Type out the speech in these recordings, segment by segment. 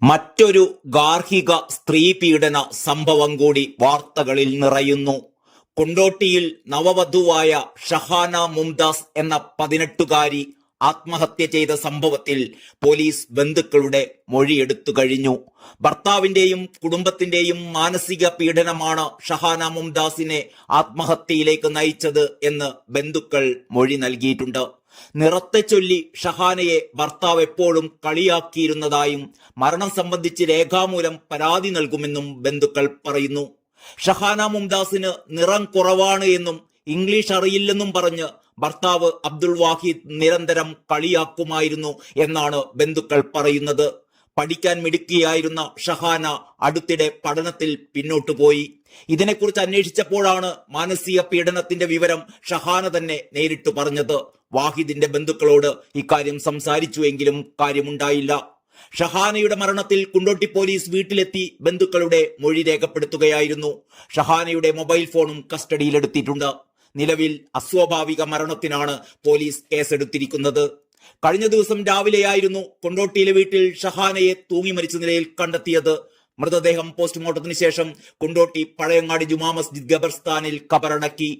മറ്റൊരു ഗാർഹിക സ്ത്രീപീഡന സംഭവം കൂടി വാർത്തകളിൽ നിറയുന്നു. കൊണ്ടോട്ടിയിൽ നവവധുവായ ഷഹാന മുംതാസ് എന്ന 18കാരി ആത്മഹത്യ ചെയ്ത സംഭവത്തിൽ പോലീസ് ബന്ധുക്കളുടെ മൊഴിയെടുത്തു കഴിഞ്ഞു. ഭർത്താവിന്റെയും കുടുംബത്തിന്റെയും മാനസിക പീഡനമാണ് ഷഹാന മുംതാസിനെ ആത്മഹത്യയിലേക്ക് നയിച്ചത് എന്ന് ബന്ധുക്കൾ മൊഴി നൽകിയിട്ടുണ്ട്. നിറത്തെ ചൊല്ലി ഷഹാനയെ ഭർത്താവ് എപ്പോഴും കളിയാക്കിയിരുന്നതായും മരണം സംബന്ധിച്ച് രേഖാമൂലം പരാതി നൽകുമെന്നും ബന്ധുക്കൾ പറയുന്നു. ഷഹാന മുംതാസിന് നിറം കുറവാണ് എന്നും ഇംഗ്ലീഷ് അറിയില്ലെന്നും പറഞ്ഞ് ഭർത്താവ് അബ്ദുൾ വാഹിദ് നിരന്തരം കളിയാക്കുമായിരുന്നു എന്നാണ് ബന്ധുക്കൾ പറയുന്നത്. പഠിക്കാൻ മിടുക്കിയായിരുന്ന ഷഹാന അടുത്തിടെ പഠനത്തിൽ പിന്നോട്ടു പോയി. ഇതിനെക്കുറിച്ച് അന്വേഷിച്ചപ്പോഴാണ് മാനസിക പീഡനത്തിന്റെ വിവരം ഷഹാന തന്നെ നേരിട്ട് പറഞ്ഞത്. വാഹിദിന്റെ ബന്ധുക്കളോട് ഇക്കാര്യം സംസാരിച്ചുവെങ്കിലും കാര്യമുണ്ടായില്ല. ഷഹാനയുടെ മരണത്തിൽ കൊണ്ടോട്ടി പോലീസ് വീട്ടിലെത്തി ബന്ധുക്കളുടെ മൊഴി രേഖപ്പെടുത്തുകയായിരുന്നു. ഷഹാനയുടെ മൊബൈൽ ഫോണും കസ്റ്റഡിയിലെടുത്തിട്ടുണ്ട്. നിലവിൽ അസ്വാഭാവിക മരണത്തിനാണ് പോലീസ് കേസെടുത്തിരിക്കുന്നത്. കഴിഞ്ഞ ദിവസം രാവിലെയായിരുന്നു കൊണ്ടോട്ടിയിലെ വീട്ടിൽ ഷഹാനയെ തൂങ്ങി മരിച്ച നിലയിൽ കണ്ടെത്തിയത്. മൃതദേഹം പോസ്റ്റ്മോർട്ടത്തിന് ശേഷം കൊണ്ടോട്ടി പഴയങ്ങാടി ജുമാ മസ്ജിദ് ഖബർസ്ഥാനിൽ ഖബറടക്കി.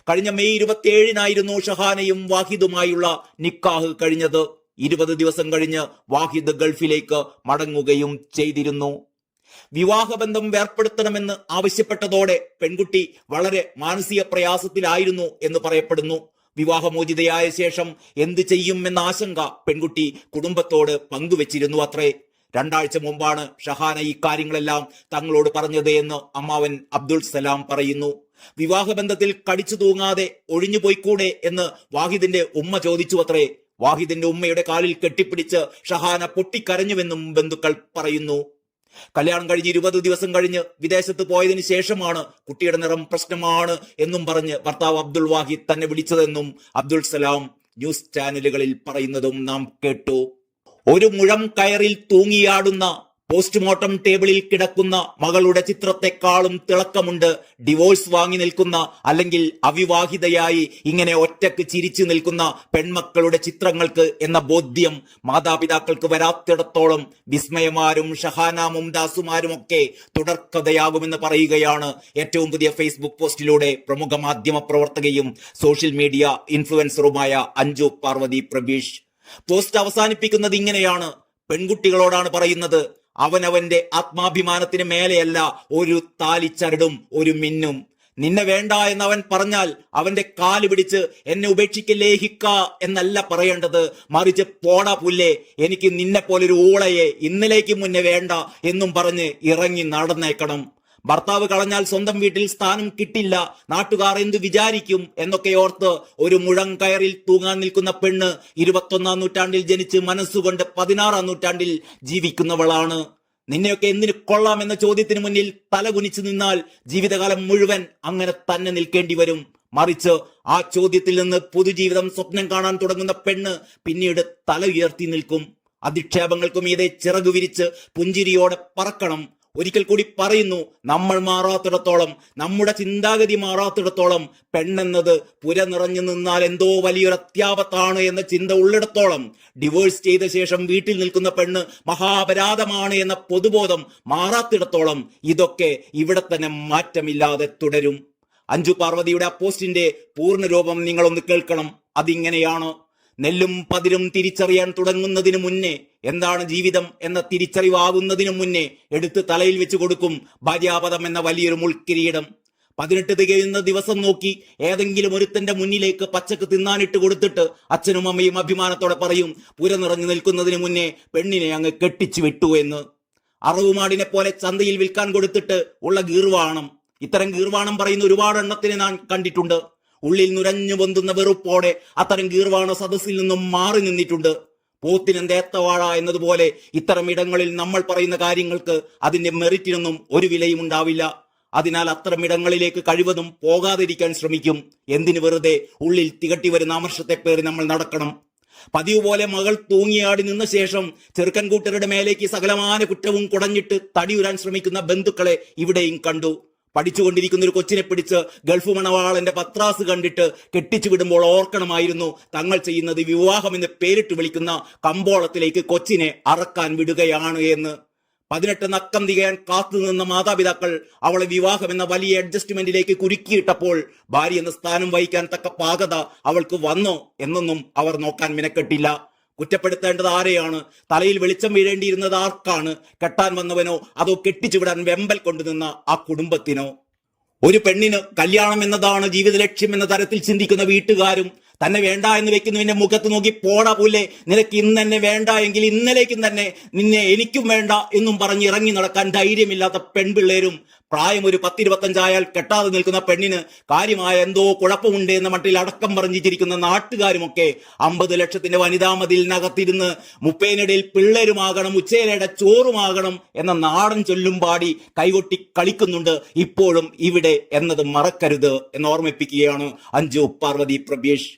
കഴിഞ്ഞ മെയ് 27-നായിരുന്നു ഷഹാനയും വാഹിദുമായുള്ള നിക്കാഹ് കഴിഞ്ഞത്. 20 ദിവസം കഴിഞ്ഞ് വാഹിദ് ഗൾഫിലേക്ക് മടങ്ങുകയും ചെയ്തിരുന്നു. വിവാഹബന്ധം വേർപ്പെടുത്തണമെന്ന് ആവശ്യപ്പെട്ടതോടെ പെൺകുട്ടി വളരെ മാനസിക പ്രയാസത്തിലായിരുന്നു എന്ന് പറയപ്പെടുന്നു. വിവാഹമോചിതയായ ശേഷം എന്ത് ചെയ്യുമെന്ന ആശങ്ക പെൺകുട്ടി കുടുംബത്തോട് പങ്കുവച്ചിരുന്നു അത്രേ. 2 ആഴ്ച മുമ്പാണ് ഷഹാന ഇക്കാര്യങ്ങളെല്ലാം തങ്ങളോട് പറഞ്ഞത് എന്ന് അമ്മാവൻ അബ്ദുൾ സലാം പറയുന്നു. വിവാഹബന്ധത്തിൽ കടിച്ചു തൂങ്ങാതെ ഒഴിഞ്ഞു പോയിക്കൂടെ എന്ന് വാഹിദിന്റെ ഉമ്മ ചോദിച്ചു അത്രേ. വാഹിദിന്റെ ഉമ്മയുടെ കാലിൽ കെട്ടിപ്പിടിച്ച് ഷഹാന പൊട്ടിക്കരഞ്ഞുവെന്നും ബന്ധുക്കൾ പറയുന്നു. കല്യാണം കഴിഞ്ഞ് 20 ദിവസം കഴിഞ്ഞ് വിദേശത്ത് പോയതിനു ശേഷമാണ് കുട്ടിയുടെ നിറം പ്രശ്നമാണ് എന്നും പറഞ്ഞ് ഭർത്താവ് അബ്ദുൾ വാഹിദ് തന്നെ വിളിച്ചതെന്നും അബ്ദുൾ സലാം ന്യൂസ് ചാനലുകളിൽ പറയുന്നതും നാം കേട്ടു. ഒരു മുഴം കയറിൽ തൂങ്ങിയാടുന്ന പോസ്റ്റ്മോർട്ടം ടേബിളിൽ കിടക്കുന്ന മകളുടെ ചിത്രത്തെക്കാളും തിളക്കമുണ്ട് ഡിവോഴ്സ് വാങ്ങി നിൽക്കുന്ന അല്ലെങ്കിൽ അവിവാഹിതയായി ഇങ്ങനെ ഒറ്റക്ക് ചിരിച്ചു നിൽക്കുന്ന പെൺമക്കളുടെ ചിത്രങ്ങൾക്ക് എന്ന ബോധ്യം മാതാപിതാക്കൾക്ക് വരാത്തിടത്തോളം വിസ്മയമാരും ഷഹാന മുംതാസുമാരുമൊക്കെ തുടർക്കഥയാകുമെന്ന് പറയുകയാണ് ഏറ്റവും പുതിയ ഫേസ്ബുക്ക് പോസ്റ്റിലൂടെ പ്രമുഖ മാധ്യമ പ്രവർത്തകയും സോഷ്യൽ മീഡിയ ഇൻഫ്ലുവൻസറുമായ അഞ്ജു പാർവതി പ്രബീഷ്. പോസ്റ്റ് അവസാനിപ്പിക്കുന്നത് ഇങ്ങനെയാണ്: പെൺകുട്ടികളോടാണ് പറയുന്നത്, അവനവന്റെ ആത്മാഭിമാനത്തിന് മേലെയല്ല ഒരു താലിച്ചരടും ഒരു മിന്നും. നിന്നെ വേണ്ട എന്നവൻ പറഞ്ഞാൽ അവന്റെ കാല് പിടിച്ച് എന്നെ ഉപേക്ഷിക്കല്ലേ ഹിക്ക എന്നല്ല പറയേണ്ടത്. മറിച്ച് പോടാ പുല്ലേ, എനിക്ക് നിന്നെ പോലൊരു ഊളയെ ഇന്നലേക്ക് മുന്നേ വേണ്ട എന്നും പറഞ്ഞ് ഇറങ്ങി നടന്നേക്കണം. ഭർത്താവ് കളഞ്ഞാൽ സ്വന്തം വീട്ടിൽ സ്ഥാനം കിട്ടില്ല, നാട്ടുകാർ എന്തു വിചാരിക്കും എന്നൊക്കെ ഓർത്ത് ഒരു മുഴം കയറിൽ തൂങ്ങാൻ നിൽക്കുന്ന പെണ്ണ് 21-ാം നൂറ്റാണ്ടിൽ ജനിച്ച് മനസ്സുകൊണ്ട് 16-ാം നൂറ്റാണ്ടിൽ ജീവിക്കുന്നവളാണ്. നിന്നെയൊക്കെ എന്തിനു കൊള്ളാം എന്ന ചോദ്യത്തിന് മുന്നിൽ തല കുനിച്ചു നിന്നാൽ ജീവിതകാലം മുഴുവൻ അങ്ങനെ തന്നെ നിൽക്കേണ്ടി വരും. മറിച്ച് ആ ചോദ്യത്തിൽ നിന്ന് പുതുജീവിതം സ്വപ്നം കാണാൻ തുടങ്ങുന്ന പെണ്ണ് പിന്നീട് തല ഉയർത്തി നിൽക്കും. അധിക്ഷേപങ്ങൾക്ക് മീതെ ചിറകു വിരിച്ച് പുഞ്ചിരിയോടെ പറക്കണം. ഒരിക്കൽ കൂടി പറയുന്നു, നമ്മൾ മാറാത്തിടത്തോളം, നമ്മുടെ ചിന്താഗതി മാറാത്തിടത്തോളം, പെണ്ണെന്നത് പുര നിറഞ്ഞു നിന്നാൽ എന്തോ വലിയൊരു അത്യാപത്താണ് എന്ന ചിന്ത ഉള്ളിടത്തോളം, ഡിവോഴ്സ് ചെയ്ത ശേഷം വീട്ടിൽ നിൽക്കുന്ന പെണ്ണ് മഹാപരാധമാണ് എന്ന പൊതുബോധം മാറാത്തിടത്തോളം ഇതൊക്കെ ഇവിടെ തന്നെ മാറ്റമില്ലാതെ തുടരും. അഞ്ജു പാർവതിയുടെ ആ പോസ്റ്റിന്റെ പൂർണ്ണരൂപം നിങ്ങളൊന്ന് കേൾക്കണം. അതിങ്ങനെയാണ്: നെല്ലും പതിരും തിരിച്ചറിയാൻ തുടങ്ങുന്നതിനു മുന്നേ, എന്താണ് ജീവിതം എന്ന തിരിച്ചറിവാകുന്നതിനു മുന്നേ എടുത്ത് തലയിൽ വെച്ച് കൊടുക്കും ഭാര്യാപദം എന്ന വലിയൊരു മുൾക്കിരീടം. 18 തികയുന്ന ദിവസം നോക്കി ഏതെങ്കിലും ഒരുത്തന്റെ മുന്നിലേക്ക് പച്ചക്ക് തിന്നാനിട്ട് കൊടുത്തിട്ട് അച്ഛനും അമ്മയും അഭിമാനത്തോടെ പറയും, പുര നിറഞ്ഞു നിൽക്കുന്നതിന് മുന്നേ പെണ്ണിനെ അങ്ങ് കെട്ടിച്ചു വിട്ടു എന്ന്. അറവുമാടിനെ പോലെ ചന്തയിൽ വിൽക്കാൻ കൊടുത്തിട്ട് ഉള്ള ഗീർവാണം. ഇത്തരം ഗീർവാണം പറയുന്ന ഒരുപാട് എണ്ണത്തിനെ ഞാൻ കണ്ടിട്ടുണ്ട്. ഉള്ളിൽ നുരഞ്ഞു പൊന്തുന്ന വെറുപ്പോടെ അത്തരം ഗീർവാണ സദസ്സിൽ നിന്നും മാറി നിന്നിട്ടുണ്ട്. പോത്തിനെന്തേത്തവാഴ എന്നതുപോലെ ഇത്തരം ഇടങ്ങളിൽ നമ്മൾ പറയുന്ന കാര്യങ്ങൾക്ക് അതിന്റെ മെറിറ്റിനൊന്നും ഒരു വിലയും ഉണ്ടാവില്ല. അതിനാൽ അത്തരം ഇടങ്ങളിലേക്ക് കഴിവതും പോകാതിരിക്കാൻ ശ്രമിക്കും. എന്തിനു വെറുതെ ഉള്ളിൽ തികട്ടി വരുന്ന അമർഷത്തെ പേറി നമ്മൾ നടക്കണം. പതിവ് പോലെ മകൾ തൂങ്ങിയാടി നിന്ന ശേഷം ചെറുക്കൻ കൂട്ടരുടെ മേലേക്ക് സകലമാന കുറ്റവും കുടഞ്ഞിട്ട് തടിയുരാൻ ശ്രമിക്കുന്ന ബന്ധുക്കളെ ഇവിടെയും കണ്ടു. പഠിച്ചുകൊണ്ടിരിക്കുന്ന ഒരു കൊച്ചിനെ പിടിച്ച് ഗൾഫ് മണവാളന്റെ പത്രാസ് കണ്ടിട്ട് കെട്ടിച്ചു വിടുമ്പോൾ ഓർക്കണമായിരുന്നു തങ്ങൾ ചെയ്യുന്നത് വിവാഹം എന്ന് പേരിട്ട് വിളിക്കുന്ന കമ്പോളത്തിലേക്ക് കൊച്ചിനെ അറക്കാൻ വിടുകയാണ് എന്ന്. 18 നക്കം തികയാൻ കാത്തുനിന്ന മാതാപിതാക്കൾ അവളെ വിവാഹം എന്ന വലിയ അഡ്ജസ്റ്റ്മെന്റിലേക്ക് കുരുക്കിയിട്ടപ്പോൾ ഭാര്യ എന്ന സ്ഥാനം വഹിക്കാൻ തക്ക പാകത അവൾക്ക് വന്നോ എന്നൊന്നും അവർ നോക്കാൻ മിനക്കെട്ടില്ല. കുറ്റപ്പെടുത്തേണ്ടത് ആരെയാണ്? തലയിൽ വെളിച്ചം വീഴേണ്ടിയിരുന്നത് ആർക്കാണ്? കെട്ടാൻ വന്നവനോ അതോ കെട്ടിച്ചു വിടാൻ വെമ്പൽ കൊണ്ടുനിന്ന ആ കുടുംബത്തിനോ? ഒരു പെണ്ണിന് കല്യാണം എന്നതാണ് ജീവിത ലക്ഷ്യം എന്ന തരത്തിൽ ചിന്തിക്കുന്ന വീട്ടുകാരും തന്നെ വേണ്ട എന്ന് വെക്കുന്നതിന്റെ മുഖത്ത് നോക്കി പോടാ പുല്ലേ, നിനക്ക് ഇന്ന് എന്നെ വേണ്ട എങ്കിൽ ഇന്നലേക്കും തന്നെ നിന്നെ എനിക്കും വേണ്ട എന്നും പറഞ്ഞ് ഇറങ്ങി നടക്കാൻ ധൈര്യമില്ലാത്ത പെൺപിള്ളേരും പ്രായം ഒരു 10-25 ആയാൽ കെട്ടാതെ നിൽക്കുന്ന പെണ്ണിന് കാര്യമായ എന്തോ കുഴപ്പമുണ്ട് എന്ന മട്ടിൽ അടക്കം പറഞ്ഞിരിക്കുന്ന നാട്ടുകാരുമൊക്കെ 50 ലക്ഷത്തിന്റെ വനിതാ മതിലിനകത്തിരുന്ന് മുപ്പേനിടയിൽ പിള്ളേരുമാകണം, ഉച്ചയിലയുടെ ചോറുമാകണം എന്ന നാടൻ ചൊല്ലും പാടി കൈകൊട്ടി കളിക്കുന്നുണ്ട് ഇപ്പോഴും ഇവിടെ എന്നത് മറക്കരുത് എന്ന് ഓർമ്മിപ്പിക്കുകയാണ് അഞ്ജു പാർവതി പ്രഭേഷ്.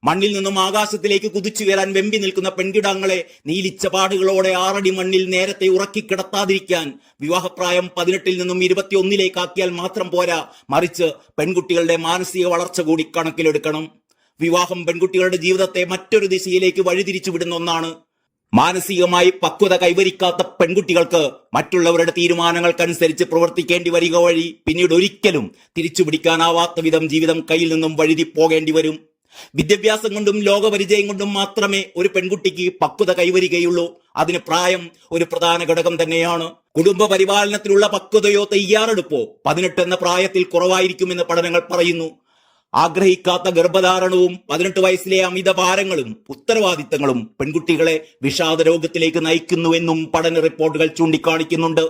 മണ്ണിൽ നിന്നും ആകാശത്തിലേക്ക് കുതിച്ചുയരാൻ വെമ്പി നിൽക്കുന്ന പെൺകിടാങ്ങളെ നീലിച്ച പാടുകളോടെ 6 അടി മണ്ണിൽ നേരത്തെ ഉറക്കിക്കിടത്താതിരിക്കാൻ വിവാഹപ്രായം 18 നിന്നും 21 ആക്കിയാൽ മാത്രം പോരാ, മറിച്ച് പെൺകുട്ടികളുടെ മാനസിക വളർച്ച കൂടി കണക്കിലെടുക്കണം. വിവാഹം പെൺകുട്ടികളുടെ ജീവിതത്തെ മറ്റൊരു ദിശയിലേക്ക് വഴിതിരിച്ചു വിടുന്ന ഒന്നാണ്. മാനസികമായി പക്വത കൈവരിക്കാത്ത പെൺകുട്ടികൾക്ക് മറ്റുള്ളവരുടെ തീരുമാനങ്ങൾക്കനുസരിച്ച് പ്രവർത്തിക്കേണ്ടി വരിക വഴി പിന്നീട് ഒരിക്കലും തിരിച്ചുപിടിക്കാനാവാത്ത വിധം ജീവിതം കയ്യിൽ നിന്നും വഴുതി പോകേണ്ടി വരും. വിദ്യാഭ്യാസം കൊണ്ടും ലോകപരിചയം കൊണ്ടും മാത്രമേ ഒരു പെൺകുട്ടിക്ക് പക്വത കൈവരികയുള്ളൂ. അതിന് പ്രായം ഒരു പ്രധാന ഘടകം തന്നെയാണ്. കുടുംബ പരിപാലനത്തിലുള്ള പക്വതയോ തയ്യാറെടുപ്പോ 18 എന്ന പ്രായത്തിൽ കുറവായിരിക്കുമെന്ന് പഠനങ്ങൾ പറയുന്നു. ആഗ്രഹിക്കാത്ത ഗർഭധാരണവും 18 വയസ്സിലെ അമിതഭാരങ്ങളും ഉത്തരവാദിത്തങ്ങളും പെൺകുട്ടികളെ വിഷാദ രോഗത്തിലേക്ക് നയിക്കുന്നുവെന്നും പഠന റിപ്പോർട്ടുകൾ ചൂണ്ടിക്കാണിക്കുന്നുണ്ട്.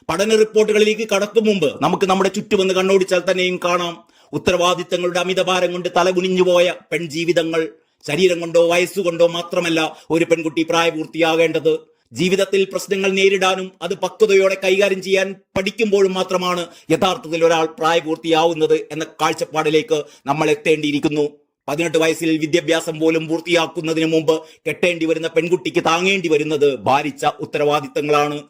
പഠന റിപ്പോർട്ടുകളിലേക്ക് കടക്കും മുമ്പ് നമുക്ക് നമ്മുടെ ചുറ്റുമെന്ന് കണ്ണോടിച്ചാൽ തന്നെയും കാണാം ഉത്തരവാദിത്തങ്ങളുടെ അമിതഭാരം കൊണ്ട് തലകുനിഞ്ഞുപോയ പെൺജീവിതങ്ങൾ. ശരീരം കൊണ്ടോ വയസ്സുകൊണ്ടോ മാത്രമല്ല ഒരു പെൺകുട്ടി പ്രായപൂർത്തിയാകേണ്ടത്. ജീവിതത്തിൽ പ്രശ്നങ്ങൾ നേരിടാനും അത് പക്വതയോടെ കൈകാര്യം ചെയ്യാൻ പഠിക്കുമ്പോഴും മാത്രമാണ് യഥാർത്ഥത്തിൽ ഒരാൾ പ്രായപൂർത്തിയാവുന്നത് എന്ന കാഴ്ചപ്പാടിലേക്ക് നമ്മൾ എത്തേണ്ടിയിരിക്കുന്നു. 18 വയസ്സിൽ വിദ്യാഭ്യാസം പോലും പൂർത്തിയാക്കുന്നതിന് മുമ്പ് കെട്ടേണ്ടി വരുന്ന പെൺകുട്ടിക്ക് താങ്ങേണ്ടി വരുന്നത് ഭാരിച്ച ഉത്തരവാദിത്തങ്ങളാണ്.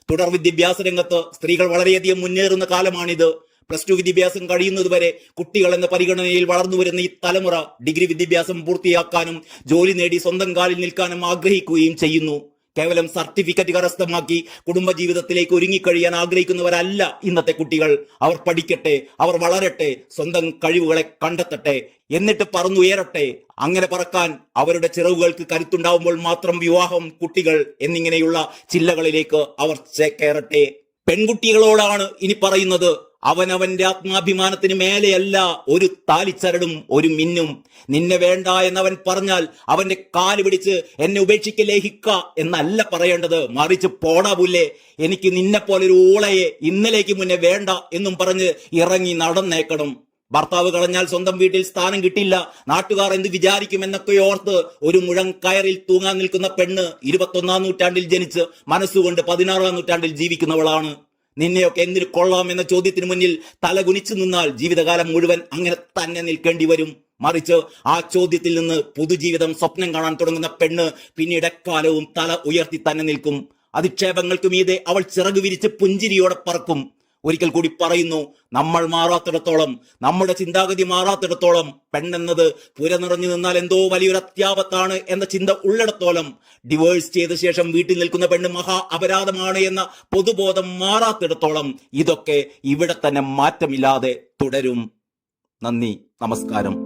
തുടർ വിദ്യാഭ്യാസ രംഗത്ത് സ്ത്രീകൾ വളരെയധികം മുന്നേറുന്ന കാലമാണിത്. +2 വിദ്യാഭ്യാസം കഴിയുന്നതുവരെ കുട്ടികൾ എന്ന പരിഗണനയിൽ വളർന്നു വരുന്ന ഈ തലമുറ ഡിഗ്രി വിദ്യാഭ്യാസം പൂർത്തിയാക്കാനും ജോലി നേടി സ്വന്തം കാലിൽ നിൽക്കാനും ആഗ്രഹിക്കുകയും ചെയ്യുന്നു. കേവലം സർട്ടിഫിക്കറ്റ് കരസ്ഥമാക്കി കുടുംബജീവിതത്തിലേക്ക് ഒരുങ്ങിക്കഴിയാൻ ആഗ്രഹിക്കുന്നവരല്ല ഇന്നത്തെ കുട്ടികൾ. അവർ പഠിക്കട്ടെ, അവർ വളരട്ടെ, സ്വന്തം കഴിവുകളെ കണ്ടെത്തട്ടെ, എന്നിട്ട് പറന്നുയരട്ടെ. അങ്ങനെ പറക്കാൻ അവരുടെ ചിറകുകൾക്ക് കരുത്തുണ്ടാവുമ്പോൾ മാത്രം വിവാഹം, കുട്ടികൾ എന്നിങ്ങനെയുള്ള ചില്ലകളിലേക്ക് അവർ ചേക്കേറട്ടെ. പെൺകുട്ടികളോടാണ് ഇനി പറയുന്നത്, അവനവന്റെ ആത്മാഭിമാനത്തിന് മേലെയല്ല ഒരു താലിച്ചരടും ഒരു മിന്നും. നിന്നെ വേണ്ട എന്നവൻ പറഞ്ഞാൽ അവന്റെ കാല് പിടിച്ച് എന്നെ ഉപേക്ഷിക്കലേ ഹിക്ക എന്നല്ല പറയേണ്ടത്, മറിച്ച് പോടാ പുല്ലേ, എനിക്ക് നിന്നെപ്പോലൊരു ഊളയെ ഇന്നലേക്ക് മുന്നേ വേണ്ട എന്നും പറഞ്ഞ് ഇറങ്ങി നടന്നേക്കണം. ഭർത്താവ് കളഞ്ഞാൽ സ്വന്തം വീട്ടിൽ സ്ഥാനം കിട്ടില്ല, നാട്ടുകാർ എന്ത് വിചാരിക്കുമെന്നൊക്കെ ഓർത്ത് ഒരു മുഴം കയറിൽ തൂങ്ങാൻ നിൽക്കുന്ന പെണ്ണ് 21-ാം നൂറ്റാണ്ടിൽ ജനിച്ച് മനസ്സുകൊണ്ട് 16-ാം നൂറ്റാണ്ടിൽ ജീവിക്കുന്നവളാണ്. നിന്നെയൊക്കെ എന്തിനു കൊള്ളാം എന്ന ചോദ്യത്തിന് മുന്നിൽ തല കുനിച്ചു നിന്നാൽ ജീവിതകാലം മുഴുവൻ അങ്ങനെ തന്നെ നിൽക്കേണ്ടി വരും. മറിച്ച് ആ ചോദ്യത്തിൽ നിന്ന് പുതുജീവിതം സ്വപ്നം കാണാൻ തുടങ്ങുന്ന പെണ്ണ് പിന്നീട് എക്കാലവും തല ഉയർത്തി തന്നെ നിൽക്കും. അധിക്ഷേപങ്ങൾക്ക് മീതെ അവൾ ചിറകു വിരിച്ച് പുഞ്ചിരിയോടെ പറക്കും. ഒരിക്കൽ കൂടി പറയുന്നു, നമ്മൾ മാറാത്തിടത്തോളം, നമ്മുടെ ചിന്താഗതി മാറാത്തിടത്തോളം, പെണ്ണെന്നത് പുര നിറഞ്ഞു നിന്നാൽ എന്തോ വലിയൊരു അത്യാപത്താണ് എന്ന ചിന്ത ഉള്ളിടത്തോളം, ഡിവോഴ്സ് ചെയ്ത ശേഷം വീട്ടിൽ നിൽക്കുന്ന പെണ്ണ് മഹാ അപരാധമാണ് എന്ന പൊതുബോധം മാറാത്തിടത്തോളം ഇതൊക്കെ ഇവിടെ തന്നെ മാറ്റമില്ലാതെ തുടരും. നന്ദി, നമസ്കാരം.